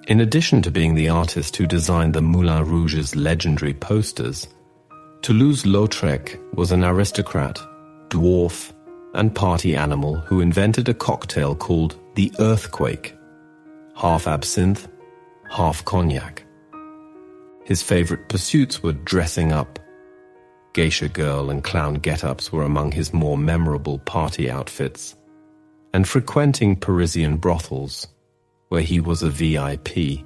In addition to being the artist who designed the Moulin Rouge's legendary posters, Toulouse-Lautrec was an aristocrat, dwarf, and party animal who invented a cocktail called the Earthquake, half absinthe, half cognac. His favorite pursuits were dressing up. Geisha girl and clown get-ups were among his more memorable party outfits, and frequenting Parisian brothels, where he was a VIP.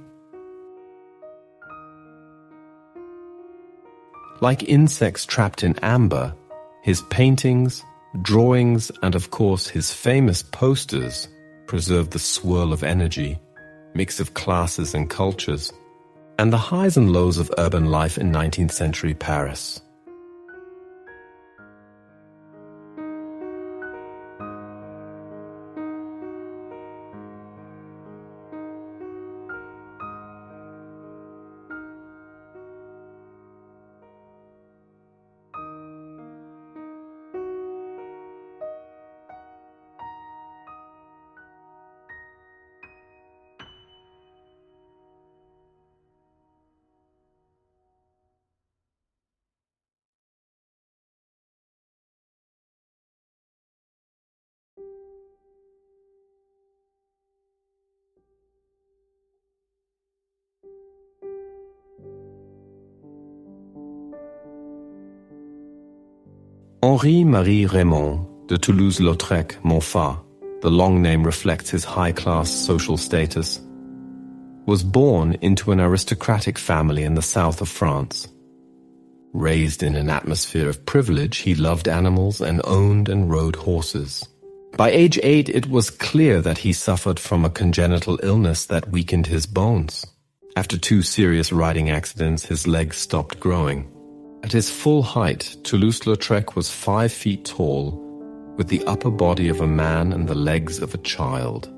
Like insects trapped in amber, his paintings, drawings, and of course his famous posters preserved the swirl of energy, mix of classes and cultures, and the highs and lows of urban life in 19th century Paris. Henri-Marie Raymond de Toulouse-Lautrec-Monfa, the long name reflects his high-class social status, was born into an aristocratic family in the south of France. Raised in an atmosphere of privilege, he loved animals and owned and rode horses. By age 8, it was clear that he suffered from a congenital illness that weakened his bones. After 2 serious riding accidents, his legs stopped growing. At his full height, Toulouse-Lautrec was 5 feet tall, with the upper body of a man and the legs of a child.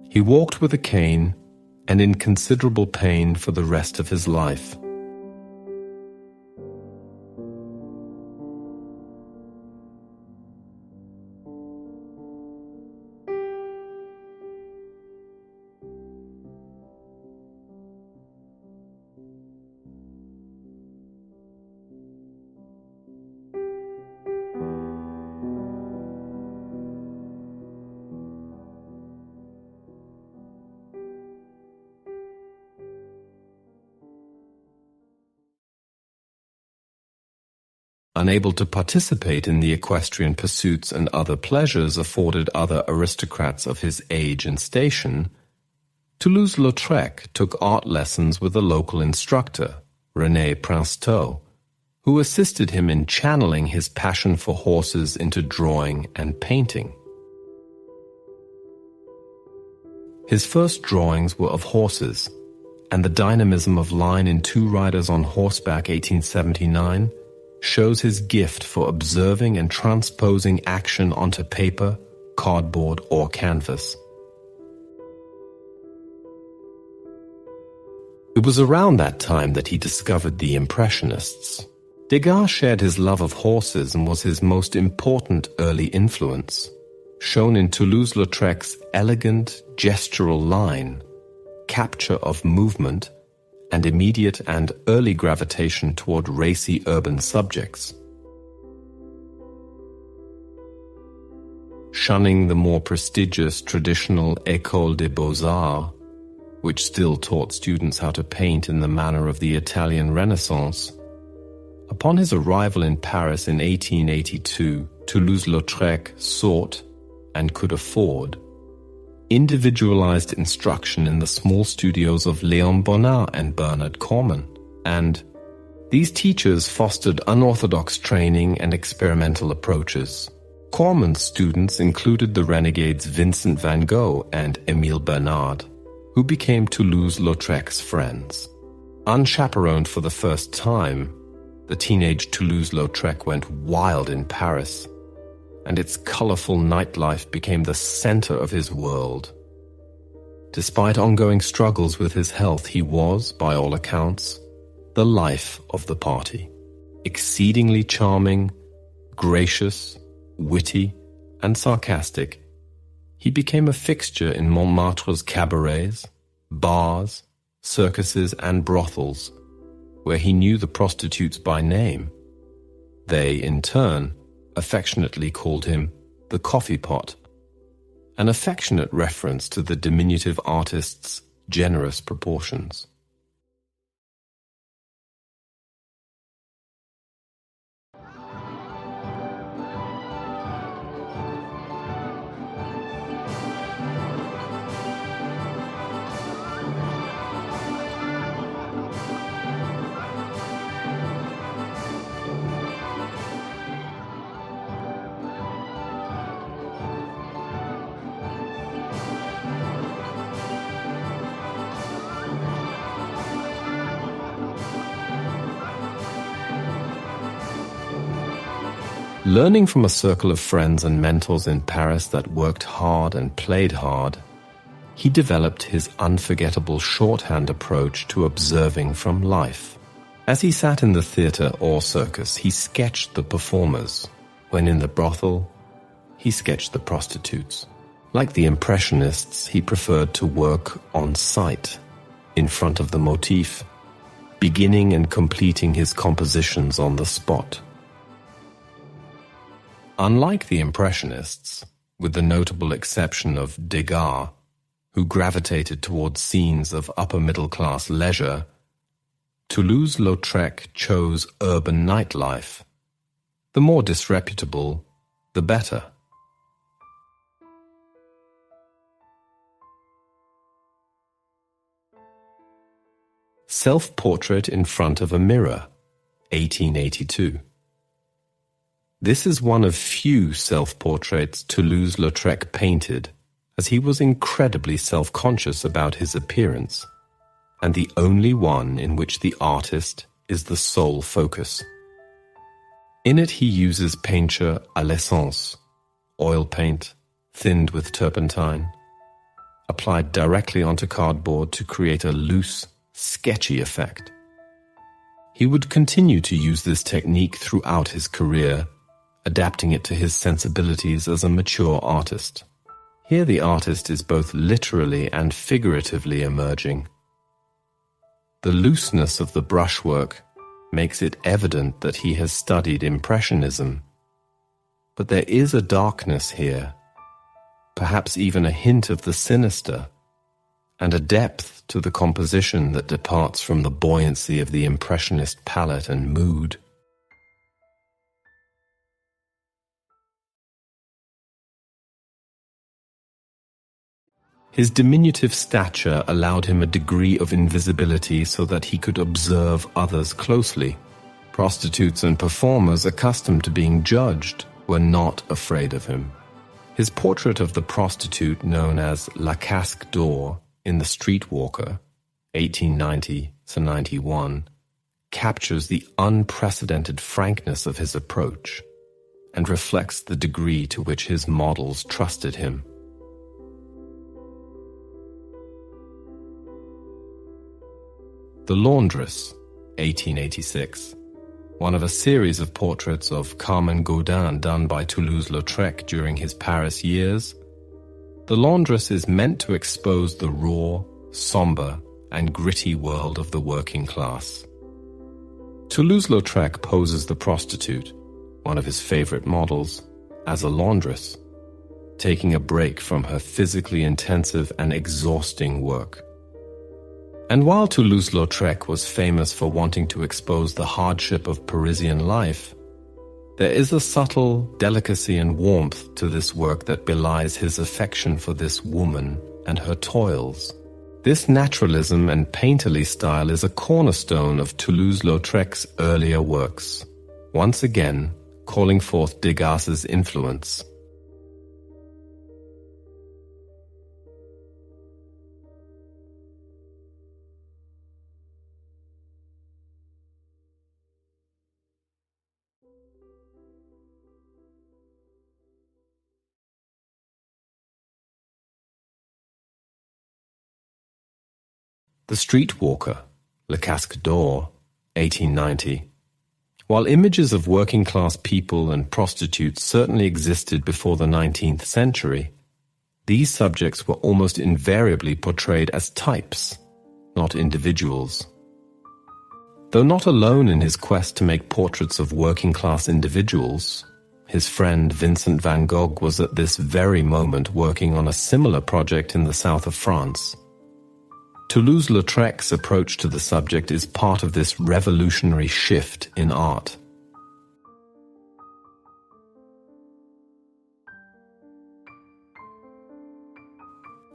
He walked with a cane and in considerable pain for the rest of his life. Unable to participate in the equestrian pursuits and other pleasures afforded other aristocrats of his age and station, Toulouse-Lautrec took art lessons with a local instructor, René Princeteau, who assisted him in channeling his passion for horses into drawing and painting. His first drawings were of horses, and the dynamism of line in Two Riders on Horseback 1879 shows his gift for observing and transposing action onto paper, cardboard, or canvas. It was around that time that he discovered the Impressionists. Degas shared his love of horses and was his most important early influence, shown in Toulouse-Lautrec's elegant, gestural line, capture of movement, and immediate and early gravitation toward racy urban subjects. Shunning the more prestigious traditional École des Beaux-Arts, which still taught students how to paint in the manner of the Italian Renaissance, upon his arrival in Paris in 1882, Toulouse-Lautrec sought, and could afford, individualized instruction in the small studios of Léon Bonnat and Bernard Corman, and these teachers fostered unorthodox training and experimental approaches. Corman's students included the renegades Vincent van Gogh and Émile Bernard, who became Toulouse-Lautrec's friends. Unchaperoned for the first time, the teenage Toulouse-Lautrec went wild in Paris, and its colorful nightlife became the center of his world. Despite ongoing struggles with his health, he was, by all accounts, the life of the party. Exceedingly charming, gracious, witty, and sarcastic, he became a fixture in Montmartre's cabarets, bars, circuses and brothels, where he knew the prostitutes by name. They, in turn, affectionately called him the coffee pot, an affectionate reference to the diminutive artist's generous proportions. Learning from a circle of friends and mentors in Paris that worked hard and played hard, he developed his unforgettable shorthand approach to observing from life. As he sat in the theatre or circus, he sketched the performers. When in the brothel, he sketched the prostitutes. Like the Impressionists, he preferred to work on sight, in front of the motif, beginning and completing his compositions on the spot. Unlike the Impressionists, with the notable exception of Degas, who gravitated towards scenes of upper-middle-class leisure, Toulouse-Lautrec chose urban nightlife. The more disreputable, the better. Self-Portrait in Front of a Mirror, 1882. This is one of few self-portraits Toulouse-Lautrec painted, as he was incredibly self-conscious about his appearance, and the only one in which the artist is the sole focus. In it he uses peinture à l'essence, oil paint, thinned with turpentine, applied directly onto cardboard to create a loose, sketchy effect. He would continue to use this technique throughout his career, adapting it to his sensibilities as a mature artist. Here the artist is both literally and figuratively emerging. The looseness of the brushwork makes it evident that he has studied Impressionism. But there is a darkness here, perhaps even a hint of the sinister, and a depth to the composition that departs from the buoyancy of the Impressionist palette and mood. His diminutive stature allowed him a degree of invisibility so that he could observe others closely. Prostitutes and performers accustomed to being judged were not afraid of him. His portrait of the prostitute known as La Casque d'Or in The Streetwalker, 1890-91, captures the unprecedented frankness of his approach and reflects the degree to which his models trusted him. The Laundress, 1886, one of a series of portraits of Carmen Gaudin done by Toulouse-Lautrec during his Paris years. The Laundress is meant to expose the raw, somber, and gritty world of the working class. Toulouse-Lautrec poses the prostitute, one of his favorite models, as a laundress, taking a break from her physically intensive and exhausting work. And while Toulouse-Lautrec was famous for wanting to expose the hardship of Parisian life, there is a subtle delicacy and warmth to this work that belies his affection for this woman and her toils. This naturalism and painterly style is a cornerstone of Toulouse-Lautrec's earlier works, once again calling forth Degas's influence. The Streetwalker, La Casque d'Or, 1890. While images of working-class people and prostitutes certainly existed before the 19th century, These subjects were almost invariably portrayed as types, not individuals. Though not alone in his quest to make portraits of working-class individuals, his friend Vincent van Gogh was at this very moment working on a similar project in the south of France. Toulouse-Lautrec's approach to the subject is part of this revolutionary shift in art.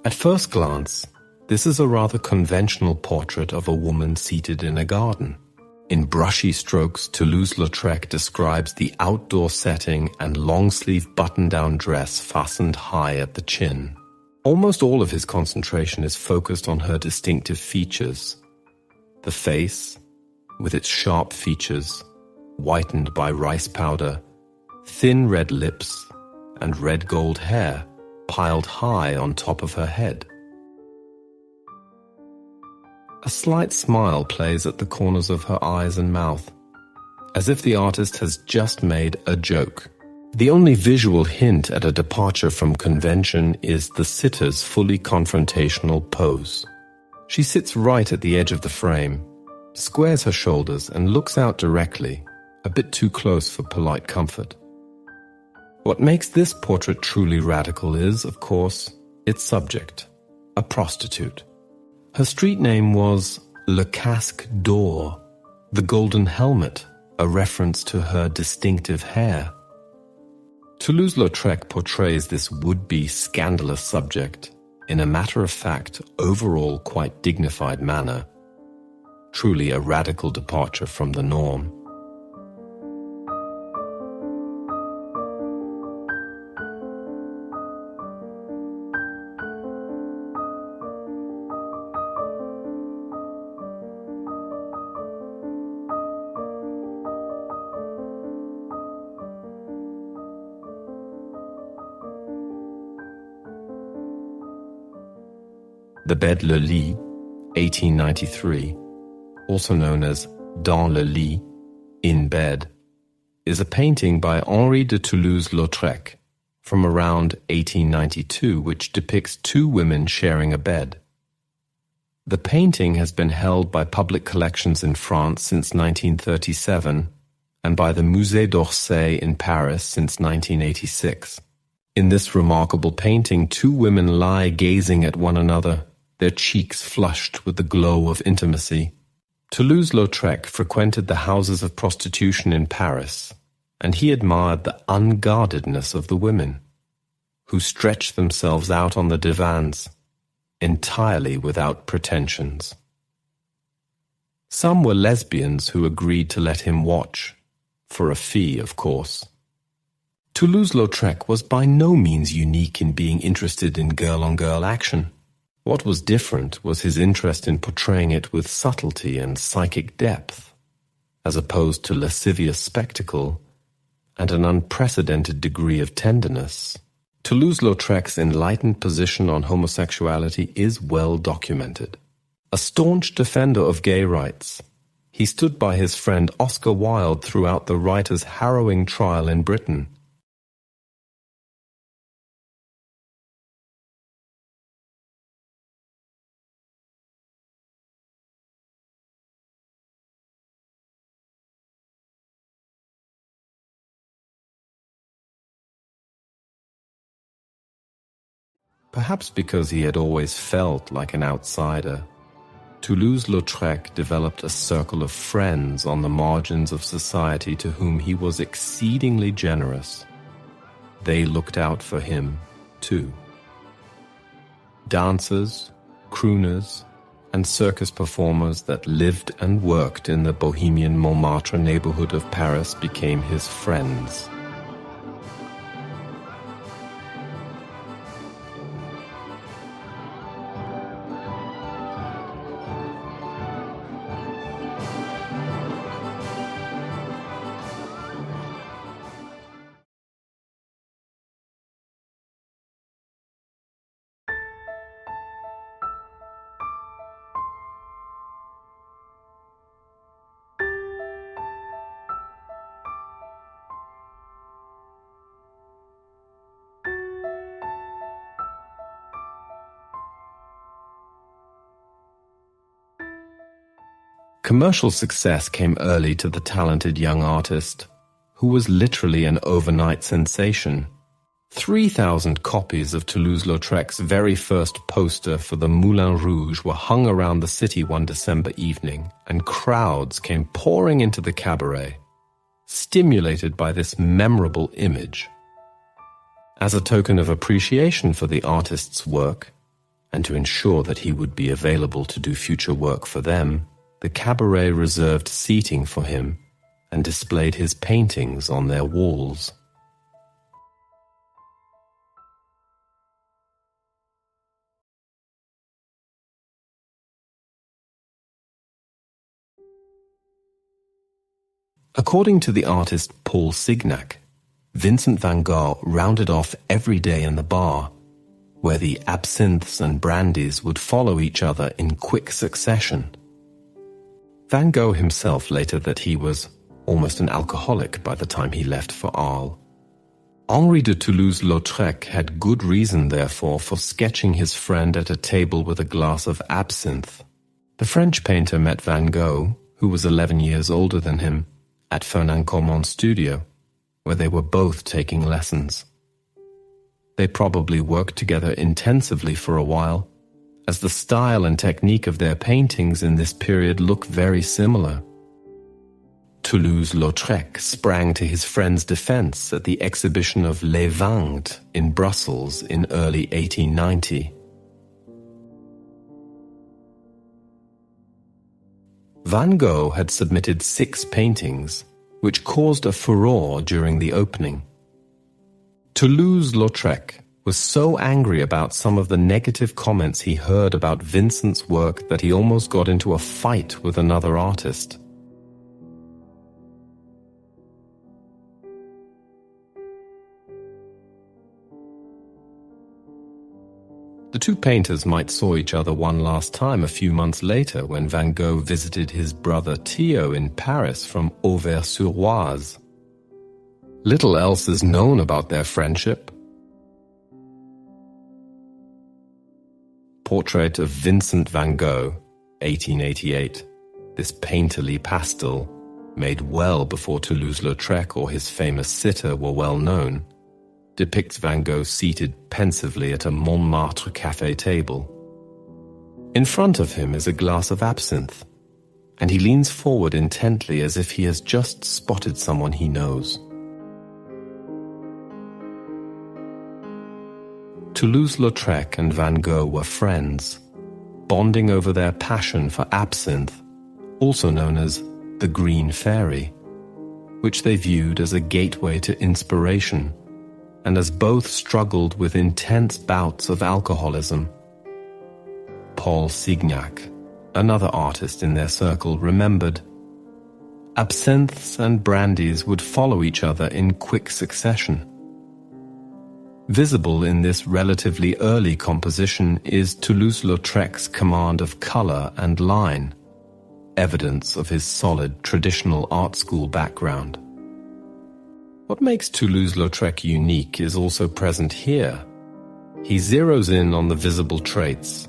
At first glance, this is a rather conventional portrait of a woman seated in a garden. In brushy strokes, Toulouse-Lautrec describes the outdoor setting and long-sleeve button-down dress fastened high at the chin. Almost all of his concentration is focused on her distinctive features. The face, with its sharp features, whitened by rice powder, thin red lips, and red gold hair piled high on top of her head. A slight smile plays at the corners of her eyes and mouth, as if the artist has just made a joke. The only visual hint at a departure from convention is the sitter's fully confrontational pose. She sits right at the edge of the frame, squares her shoulders and looks out directly, a bit too close for polite comfort. What makes this portrait truly radical is, of course, its subject, a prostitute. Her street name was Le Casque d'Or, the golden helmet, a reference to her distinctive hair. Toulouse-Lautrec portrays this would-be scandalous subject in a matter-of-fact, overall quite dignified manner, truly a radical departure from the norm. The Bed le Lit, 1893, also known as Dans le lit, in bed, is a painting by Henri de Toulouse-Lautrec from around 1892 which depicts two women sharing a bed. The painting has been held by public collections in France since 1937 and by the Musée d'Orsay in Paris since 1986. In this remarkable painting, two women lie gazing at one another, their cheeks flushed with the glow of intimacy. Toulouse-Lautrec frequented the houses of prostitution in Paris, and he admired the unguardedness of the women, who stretched themselves out on the divans, entirely without pretensions. Some were lesbians who agreed to let him watch, for a fee, of course. Toulouse-Lautrec was by no means unique in being interested in girl-on-girl action. What was different was his interest in portraying it with subtlety and psychic depth, as opposed to lascivious spectacle and an unprecedented degree of tenderness. Toulouse-Lautrec's enlightened position on homosexuality is well documented. A staunch defender of gay rights, he stood by his friend Oscar Wilde throughout the writer's harrowing trial in Britain. Perhaps because he had always felt like an outsider, Toulouse-Lautrec developed a circle of friends on the margins of society to whom he was exceedingly generous. They looked out for him, too. Dancers, crooners, and circus performers that lived and worked in the Bohemian Montmartre neighborhood of Paris became his friends. Commercial success came early to the talented young artist, who was literally an overnight sensation. 3,000 copies of Toulouse-Lautrec's very first poster for the Moulin Rouge were hung around the city one December evening, and crowds came pouring into the cabaret, stimulated by this memorable image. As a token of appreciation for the artist's work, and to ensure that he would be available to do future work for them, the cabaret reserved seating for him and displayed his paintings on their walls. According to the artist Paul Signac, Vincent van Gogh rounded off every day in the bar, where the absinthes and brandies would follow each other in quick succession. Van Gogh himself later that he was almost an alcoholic by the time he left for Arles. Henri de Toulouse-Lautrec had good reason, therefore, for sketching his friend at a table with a glass of absinthe. The French painter met Van Gogh, who was 11 years older than him, at Fernand-Cormon's studio, where they were both taking lessons. They probably worked together intensively for a while, as the style and technique of their paintings in this period look very similar. Toulouse-Lautrec sprang to his friend's defense at the exhibition of Les Vingts in Brussels in early 1890. Van Gogh had submitted 6 paintings, which caused a furore during the opening. Toulouse-Lautrec was so angry about some of the negative comments he heard about Vincent's work that he almost got into a fight with another artist. The two painters might saw each other one last time a few months later when Van Gogh visited his brother Theo in Paris from Auvers-sur-Oise. Little else is known about their friendship. Portrait of Vincent van Gogh, 1888. This painterly pastel, made well before Toulouse-Lautrec or his famous sitter were well known, depicts Van Gogh seated pensively at a Montmartre café table. In front of him is a glass of absinthe, and he leans forward intently as if he has just spotted someone he knows. Toulouse-Lautrec and Van Gogh were friends, bonding over their passion for absinthe, also known as the Green Fairy, which they viewed as a gateway to inspiration, and as both struggled with intense bouts of alcoholism. Paul Signac, another artist in their circle, remembered, "Absinthes and brandies would follow each other in quick succession." Visible in this relatively early composition is Toulouse-Lautrec's command of color and line, evidence of his solid traditional art school background. What makes Toulouse-Lautrec unique is also present here. He zeroes in on the visible traits,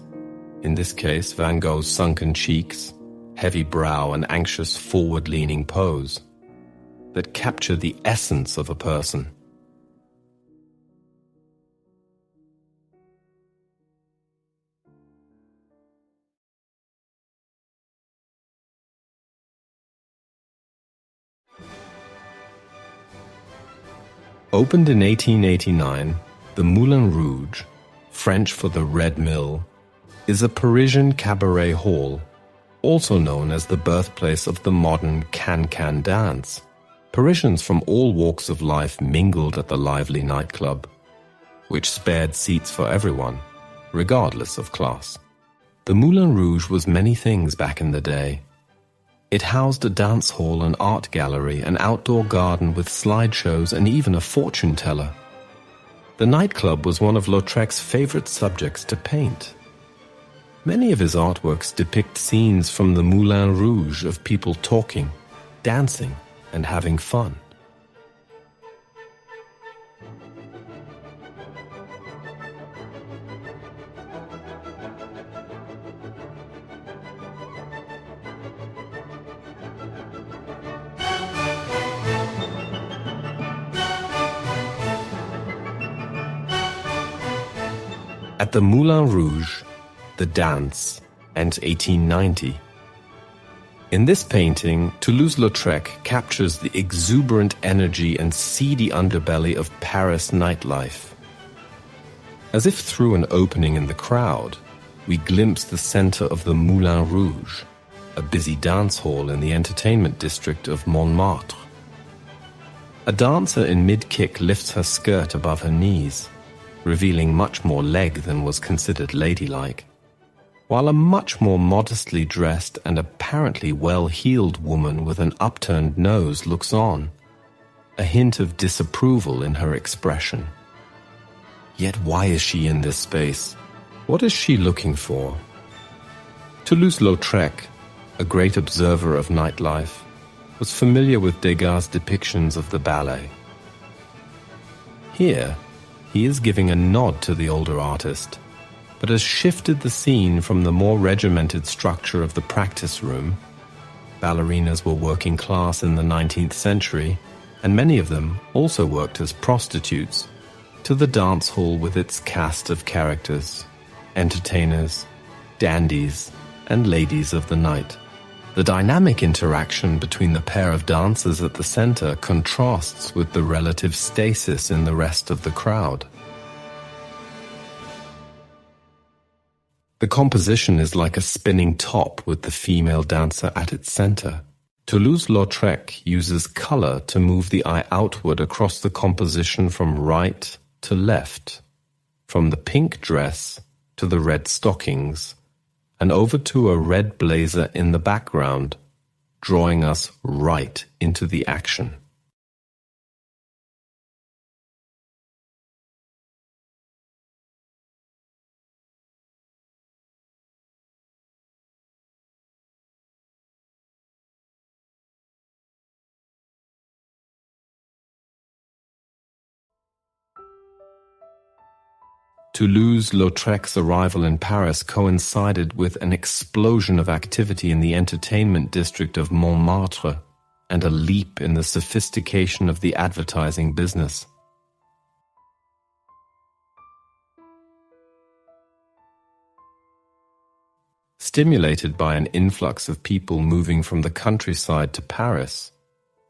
in this case Van Gogh's sunken cheeks, heavy brow and anxious forward-leaning pose, that capture the essence of a person. Opened in 1889, the Moulin Rouge, French for the Red Mill, is a Parisian cabaret hall, also known as the birthplace of the modern can-can dance. Parisians from all walks of life mingled at the lively nightclub, which spared seats for everyone, regardless of class. The Moulin Rouge was many things back in the day. It housed a dance hall, an art gallery, an outdoor garden with slideshows, and even a fortune teller. The nightclub was one of Lautrec's favorite subjects to paint. Many of his artworks depict scenes from the Moulin Rouge of people talking, dancing, and having fun. At the Moulin Rouge, The Dance, and 1890. In this painting, Toulouse-Lautrec captures the exuberant energy and seedy underbelly of Paris nightlife. As if through an opening in the crowd, we glimpse the center of the Moulin Rouge, a busy dance hall in the entertainment district of Montmartre. A dancer in mid-kick lifts her skirt above her knees, revealing much more leg than was considered ladylike, while a much more modestly dressed and apparently well-heeled woman with an upturned nose looks on, a hint of disapproval in her expression. Yet why is she in this space? What is she looking for? Toulouse-Lautrec, a great observer of nightlife, was familiar with Degas' depictions of the ballet. Here, he is giving a nod to the older artist, but has shifted the scene from the more regimented structure of the practice room. Ballerinas were working class in the 19th century, and many of them also worked as prostitutes, to the dance hall with its cast of characters, entertainers, dandies, and ladies of the night. The dynamic interaction between the pair of dancers at the center contrasts with the relative stasis in the rest of the crowd. The composition is like a spinning top with the female dancer at its center. Toulouse-Lautrec uses color to move the eye outward across the composition from right to left, from the pink dress to the red stockings, and over to a red blazer in the background, drawing us right into the action. Toulouse-Lautrec's arrival in Paris coincided with an explosion of activity in the entertainment district of Montmartre and a leap in the sophistication of the advertising business. Stimulated by an influx of people moving from the countryside to Paris,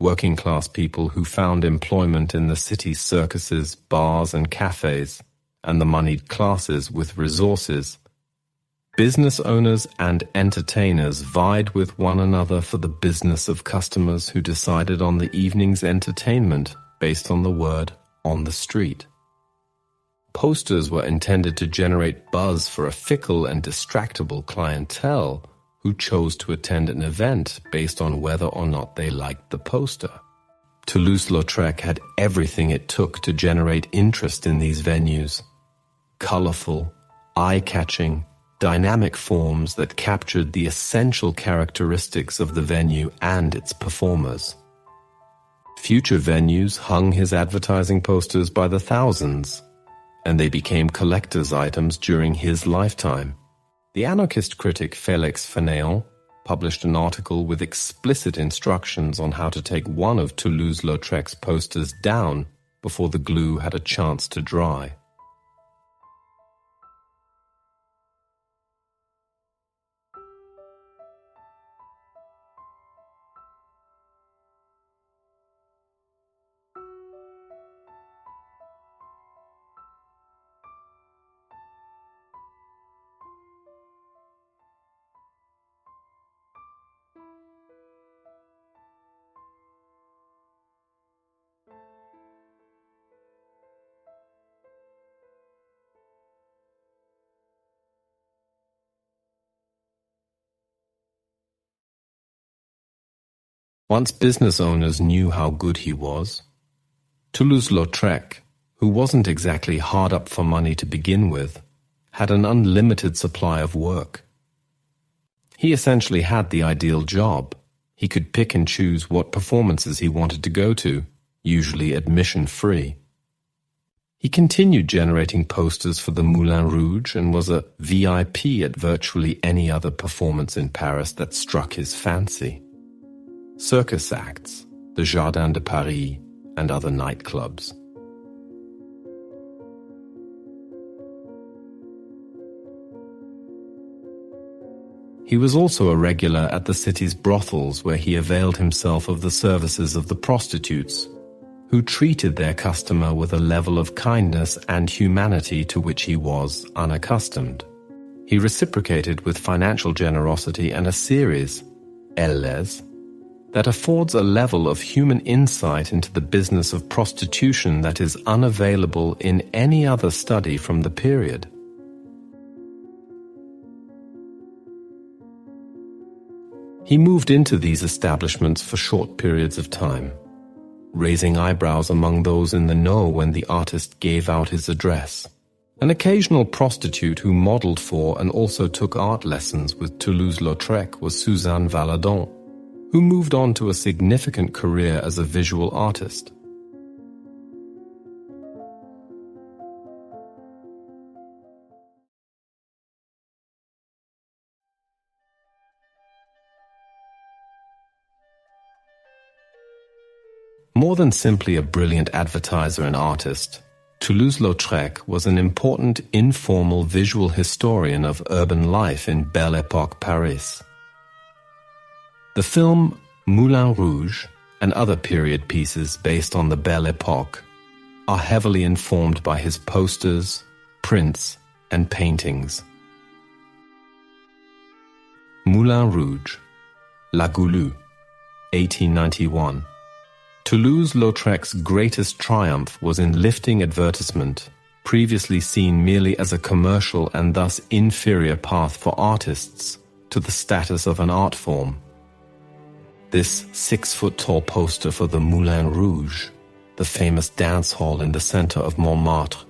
working-class people who found employment in the city's circuses, bars and cafes, and the moneyed classes with resources, business owners and entertainers vied with one another for the business of customers who decided on the evening's entertainment based on the word on the street. Posters were intended to generate buzz for a fickle and distractible clientele who chose to attend an event based on whether or not they liked the poster. Toulouse-Lautrec had everything it took to generate interest in these venues. Colorful, eye-catching, dynamic forms that captured the essential characteristics of the venue and its performers. Future venues hung his advertising posters by the thousands, and they became collector's items during his lifetime. The anarchist critic Félix Fénéon published an article with explicit instructions on how to take one of Toulouse-Lautrec's posters down before the glue had a chance to dry. Once business owners knew how good he was, Toulouse-Lautrec, who wasn't exactly hard up for money to begin with, had an unlimited supply of work. He essentially had the ideal job. He could pick and choose what performances he wanted to go to, usually admission-free. He continued generating posters for the Moulin Rouge and was a VIP at virtually any other performance in Paris that struck his fancy. Circus acts, the Jardin de Paris, and other nightclubs. He was also a regular at the city's brothels, where he availed himself of the services of the prostitutes, who treated their customer with a level of kindness and humanity to which he was unaccustomed. He reciprocated with financial generosity and a series, elles, that affords a level of human insight into the business of prostitution that is unavailable in any other study from the period. He moved into these establishments for short periods of time, raising eyebrows among those in the know when the artist gave out his address. An occasional prostitute who modeled for and also took art lessons with Toulouse-Lautrec was Suzanne Valadon, who moved on to a significant career as a visual artist. More than simply a brilliant advertiser and artist, Toulouse-Lautrec was an important informal visual historian of urban life in Belle Époque Paris. The film Moulin Rouge and other period pieces based on the Belle Époque are heavily informed by his posters, prints, and paintings. Moulin Rouge, La Goulue, 1891. Toulouse-Lautrec's greatest triumph was in lifting advertisement, previously seen merely as a commercial and thus inferior path for artists, to the status of an art form. This 6-foot-tall poster for the Moulin Rouge, the famous dance hall in the center of Montmartre,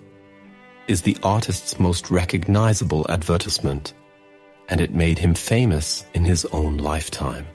is the artist's most recognizable advertisement, and it made him famous in his own lifetime.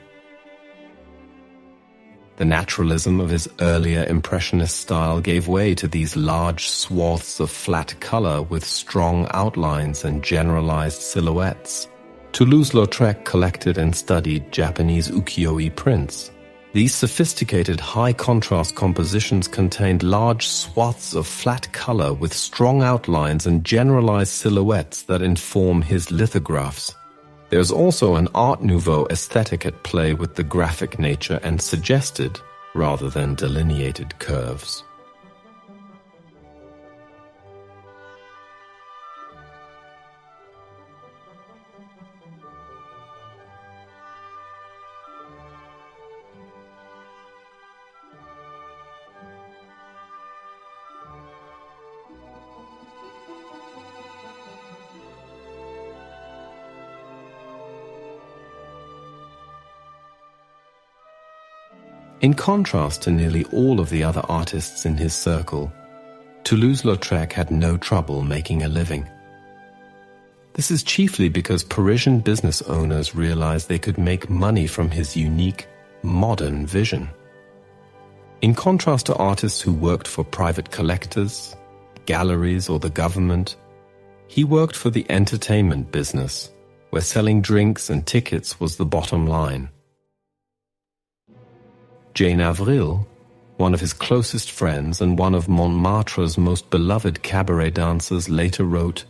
The naturalism of his earlier Impressionist style gave way to these large swaths of flat color with strong outlines and generalized silhouettes. Toulouse-Lautrec collected and studied Japanese ukiyo-e prints. These sophisticated high-contrast compositions contained large swaths of flat color with strong outlines and generalized silhouettes that inform his lithographs. There's also an Art Nouveau aesthetic at play with the graphic nature and suggested, rather than delineated, curves. In contrast to nearly all of the other artists in his circle, Toulouse-Lautrec had no trouble making a living. This is chiefly because Parisian business owners realized they could make money from his unique, modern vision. In contrast to artists who worked for private collectors, galleries, or the government, he worked for the entertainment business, where selling drinks and tickets was the bottom line. Jane Avril, one of his closest friends and one of Montmartre's most beloved cabaret dancers, later wrote,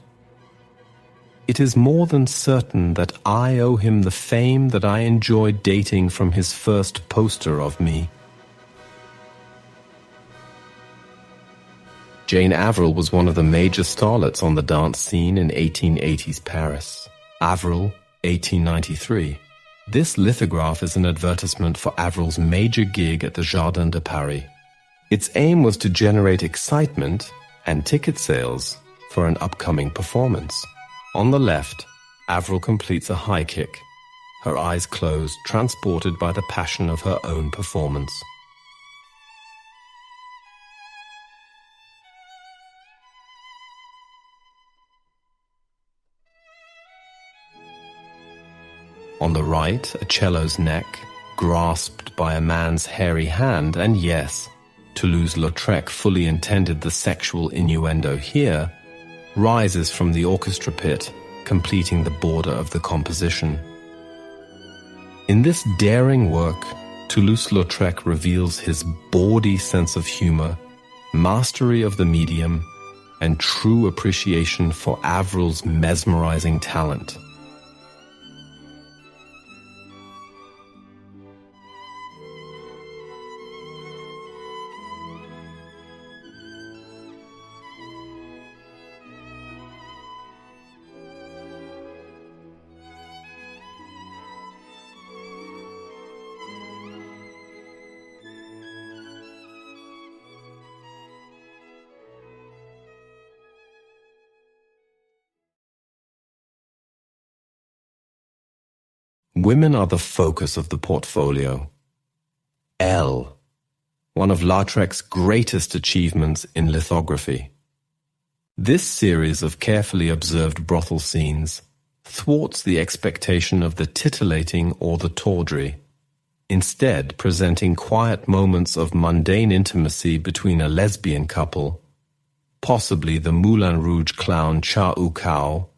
"It is more than certain that I owe him the fame that I enjoyed dating from his first poster of me." Jane Avril was one of the major starlets on the dance scene in 1880s Paris. Avril, 1893. This lithograph is an advertisement for Avril's major gig at the Jardin de Paris. Its aim was to generate excitement and ticket sales for an upcoming performance. On the left, Avril completes a high kick, her eyes closed, transported by the passion of her own performance. On the right, a cello's neck, grasped by a man's hairy hand, and yes, Toulouse-Lautrec fully intended the sexual innuendo here, rises from the orchestra pit, completing the border of the composition. In this daring work, Toulouse-Lautrec reveals his bawdy sense of humor, mastery of the medium, and true appreciation for Avril's mesmerizing talent. Women are the focus of the portfolio. L, one of Lautrec's greatest achievements in lithography. This series of carefully observed brothel scenes thwarts the expectation of the titillating or the tawdry, instead presenting quiet moments of mundane intimacy between a lesbian couple, possibly the Moulin Rouge clown Château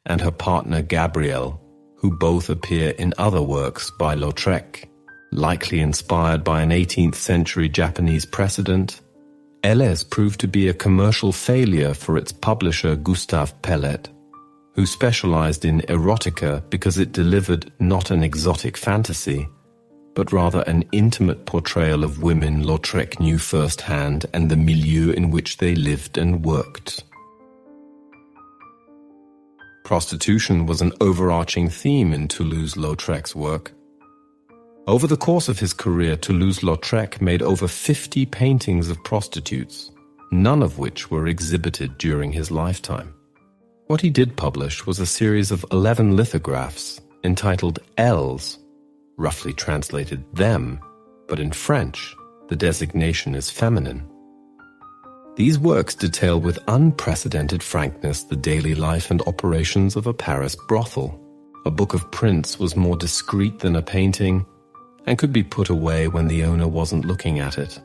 and her partner Gabrielle, who both appear in other works by Lautrec. Likely inspired by an 18th century Japanese precedent, LS proved to be a commercial failure for its publisher Gustave Pellet, who specialized in erotica because it delivered not an exotic fantasy, but rather an intimate portrayal of women Lautrec knew firsthand and the milieu in which they lived and worked. Prostitution was an overarching theme in Toulouse-Lautrec's work. Over the course of his career, Toulouse-Lautrec made over 50 paintings of prostitutes, none of which were exhibited during his lifetime. What he did publish was a series of 11 lithographs entitled Elles, roughly translated them, but in French, the designation is feminine. These works detail with unprecedented frankness the daily life and operations of a Paris brothel. A book of prints was more discreet than a painting, and could be put away when the owner wasn't looking at it.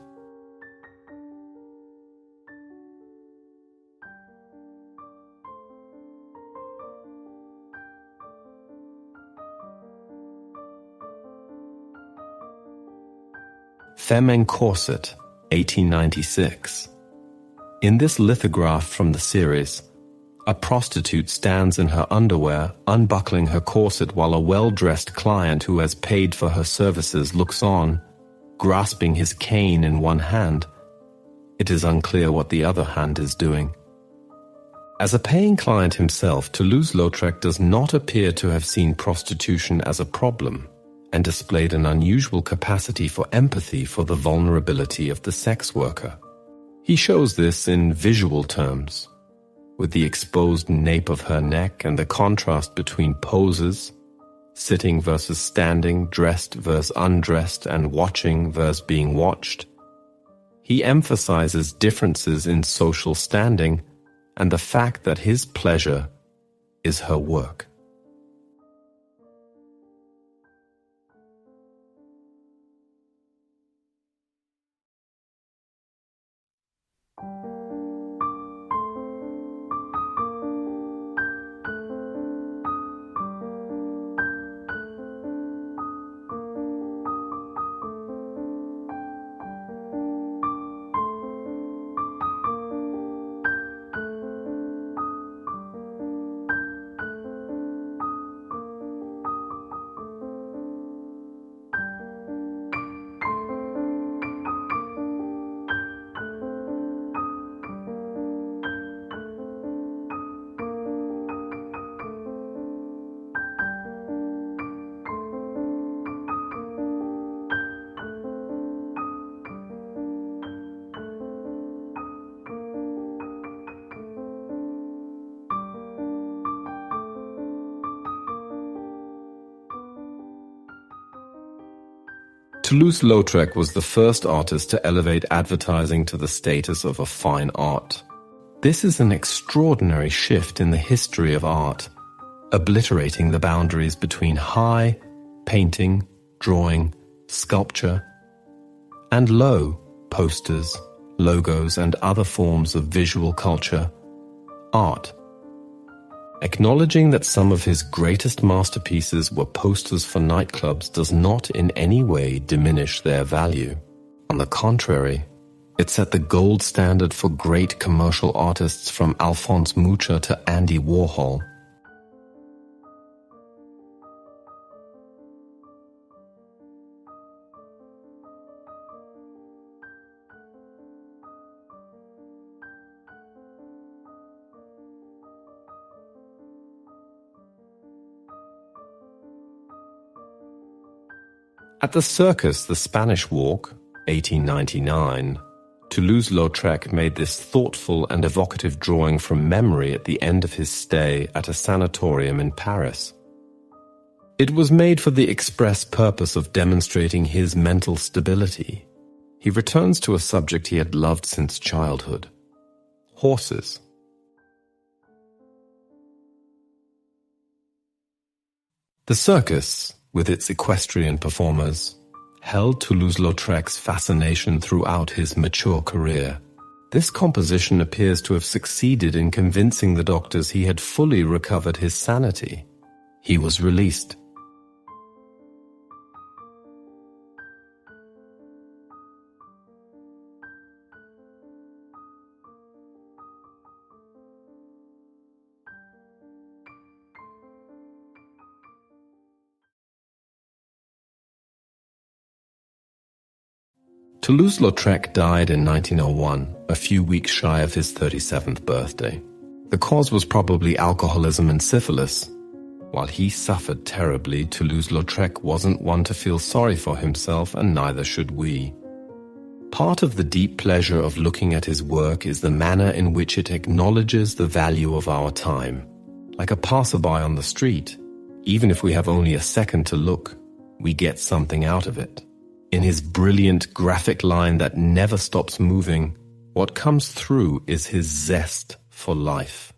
Femme en Corset, 1896. In this lithograph from the series, a prostitute stands in her underwear, unbuckling her corset while a well-dressed client who has paid for her services looks on, grasping his cane in one hand. It is unclear what the other hand is doing. As a paying client himself, Toulouse-Lautrec does not appear to have seen prostitution as a problem and displayed an unusual capacity for empathy for the vulnerability of the sex worker. He shows this in visual terms, with the exposed nape of her neck and the contrast between poses, sitting versus standing, dressed versus undressed, and watching versus being watched. He emphasizes differences in social standing and the fact that his pleasure is her work. Toulouse-Lautrec was the first artist to elevate advertising to the status of a fine art. This is an extraordinary shift in the history of art, obliterating the boundaries between high, painting, drawing, sculpture, and low, posters, logos, and other forms of visual culture, art. Acknowledging that some of his greatest masterpieces were posters for nightclubs does not in any way diminish their value. On the contrary, it set the gold standard for great commercial artists from Alphonse Mucha to Andy Warhol. At the Circus, the Spanish Walk, 1899, Toulouse-Lautrec made this thoughtful and evocative drawing from memory at the end of his stay at a sanatorium in Paris. It was made for the express purpose of demonstrating his mental stability. He returns to a subject he had loved since childhood: horses. The circus, with its equestrian performers, held Toulouse-Lautrec's fascination throughout his mature career. This composition appears to have succeeded in convincing the doctors he had fully recovered his sanity. He was released. Toulouse-Lautrec died in 1901, a few weeks shy of his 37th birthday. The cause was probably alcoholism and syphilis. While he suffered terribly, Toulouse-Lautrec wasn't one to feel sorry for himself, and neither should we. Part of the deep pleasure of looking at his work is the manner in which it acknowledges the value of our time. Like a passerby on the street, even if we have only a second to look, we get something out of it. In his brilliant graphic line that never stops moving, what comes through is his zest for life.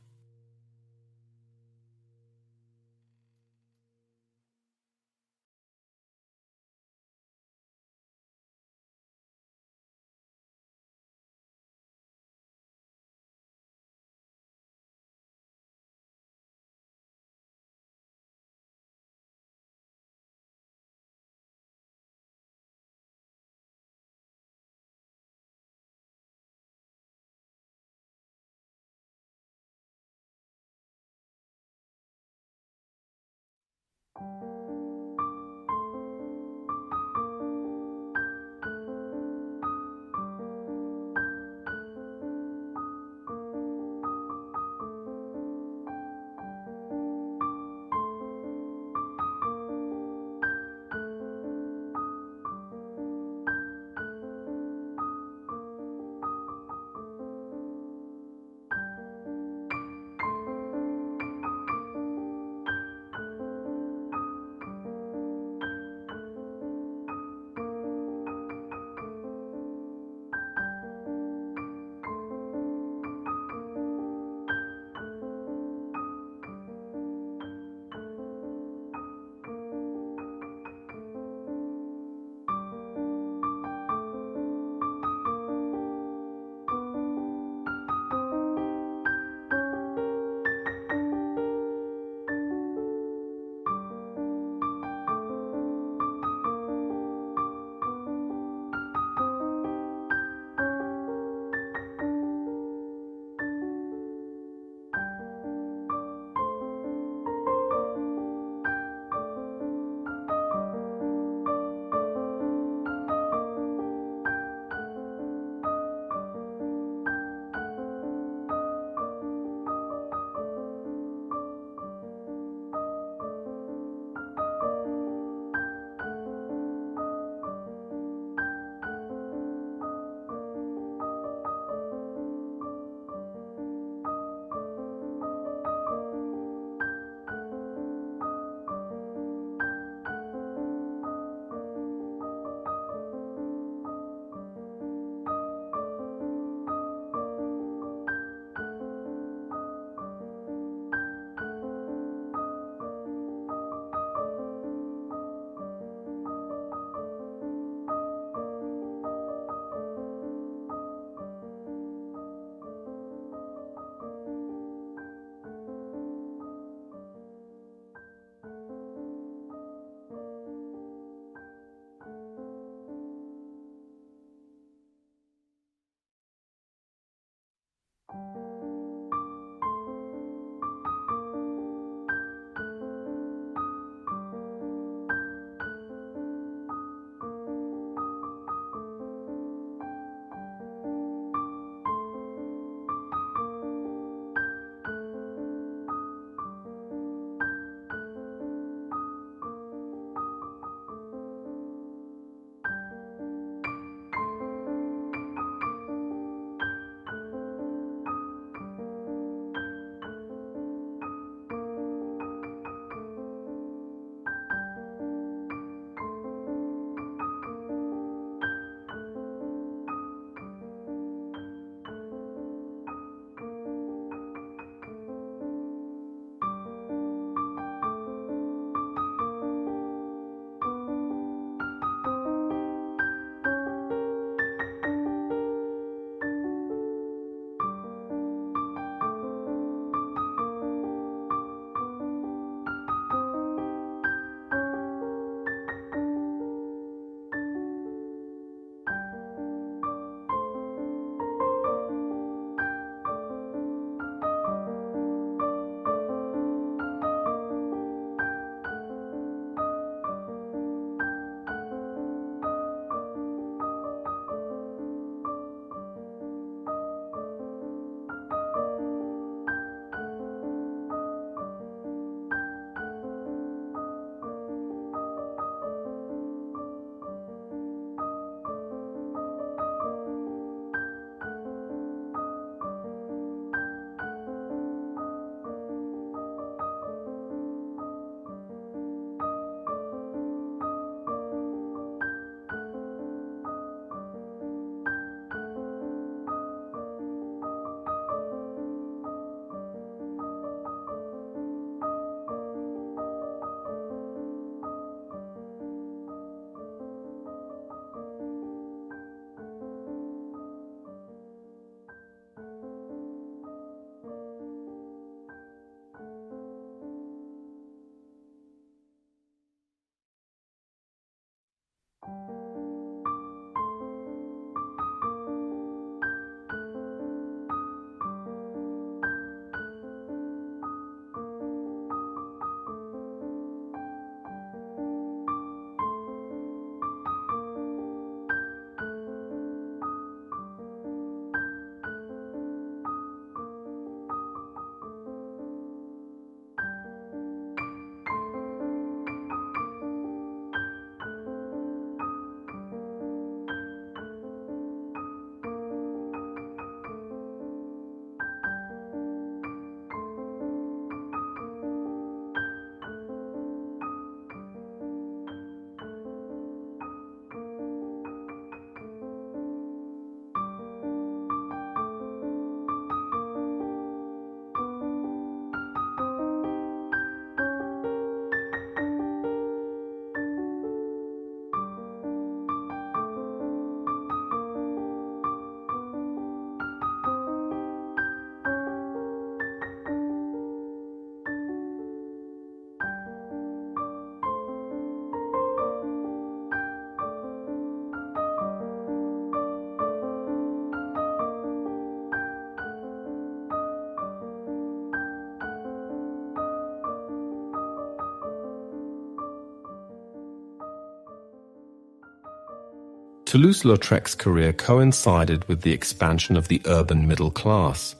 Toulouse-Lautrec's career coincided with the expansion of the urban middle class,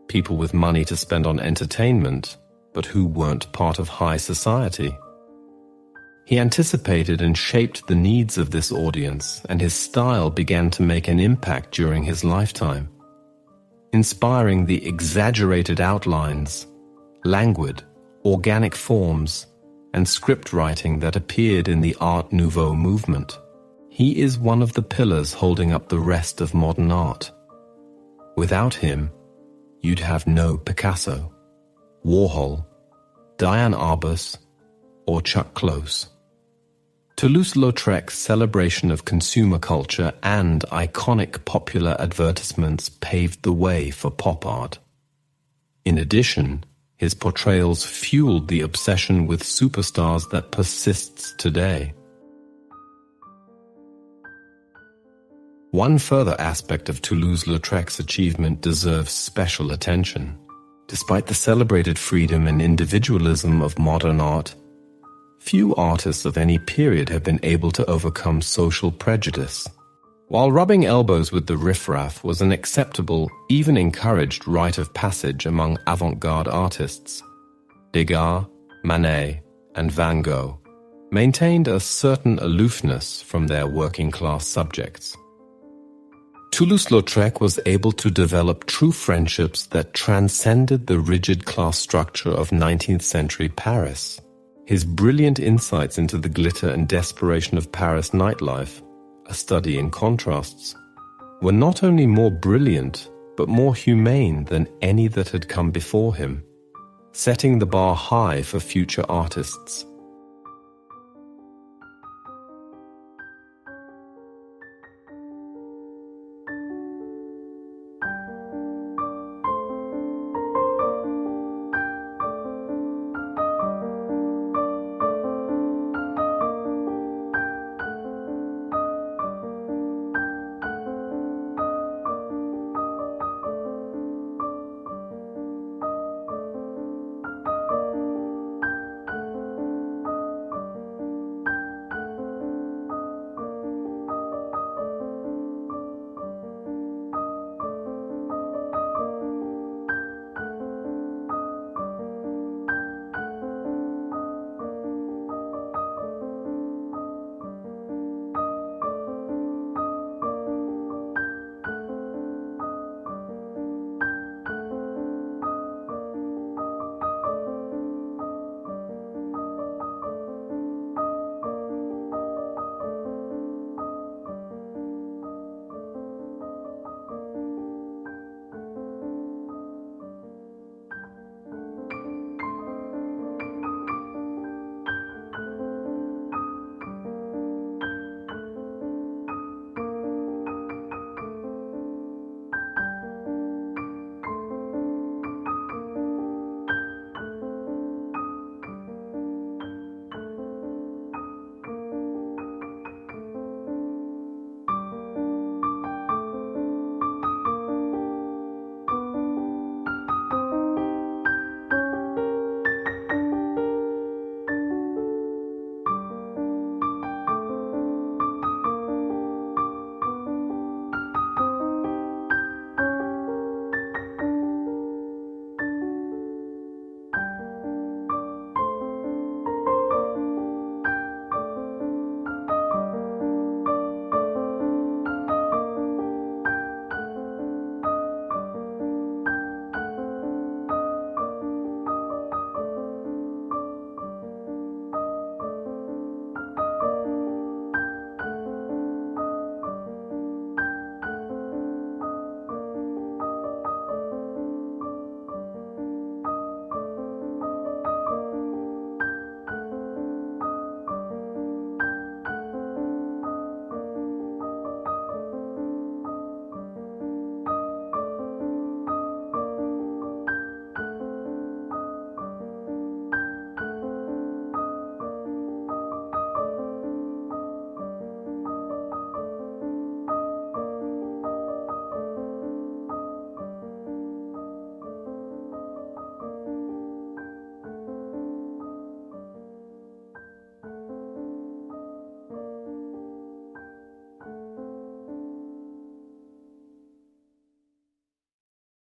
people with money to spend on entertainment, but who weren't part of high society. He anticipated and shaped the needs of this audience, and his style began to make an impact during his lifetime, inspiring the exaggerated outlines, languid, organic forms, and script writing that appeared in the Art Nouveau movement. He is one of the pillars holding up the rest of modern art. Without him, you'd have no Picasso, Warhol, Diane Arbus, or Chuck Close. Toulouse-Lautrec's celebration of consumer culture and iconic popular advertisements paved the way for pop art. In addition, his portrayals fueled the obsession with superstars that persists today. One further aspect of Toulouse-Lautrec's achievement deserves special attention. Despite the celebrated freedom and individualism of modern art, few artists of any period have been able to overcome social prejudice. While rubbing elbows with the riffraff was an acceptable, even encouraged rite of passage among avant-garde artists, Degas, Manet, and Van Gogh maintained a certain aloofness from their working-class subjects. Toulouse-Lautrec was able to develop true friendships that transcended the rigid class structure of 19th century Paris. His brilliant insights into the glitter and desperation of Paris nightlife, a study in contrasts, were not only more brilliant, but more humane than any that had come before him, setting the bar high for future artists.